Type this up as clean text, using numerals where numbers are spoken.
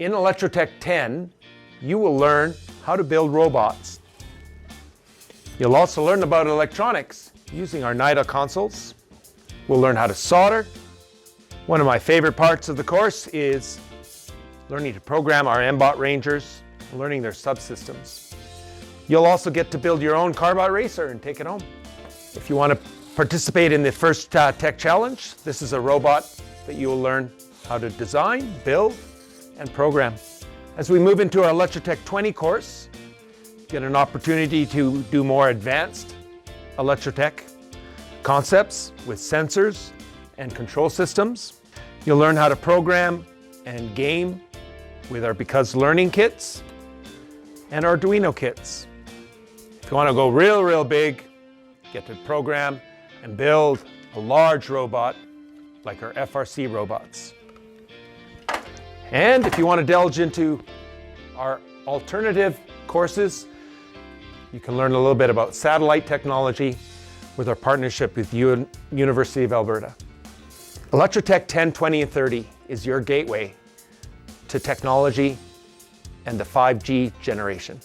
In Electro-Tech 10, you will learn how to build robots. You'll also learn about electronics using our NIDA consoles. We'll learn how to solder. One of my favorite parts of the course is learning to program our MBOT rangers, learning their subsystems. You'll also get to build your own carbot racer and take it home. If you want to participate in the first Tech Challenge, this is a robot that you will learn how to design, build, and program. As we move into our Electro-Tech 20 course, you get an opportunity to do more advanced Electro-Tech concepts with sensors and control systems. You'll learn how to program and game with our Because Learning kits and Arduino kits. If you want to go real big, get to program and build a large robot like our FRC robots. And if you want to delve into our alternative courses, you can learn a little bit about satellite technology with our partnership with University of Alberta. Electro-Tech 10, 20, and 30 is your gateway to technology and the 5G generation.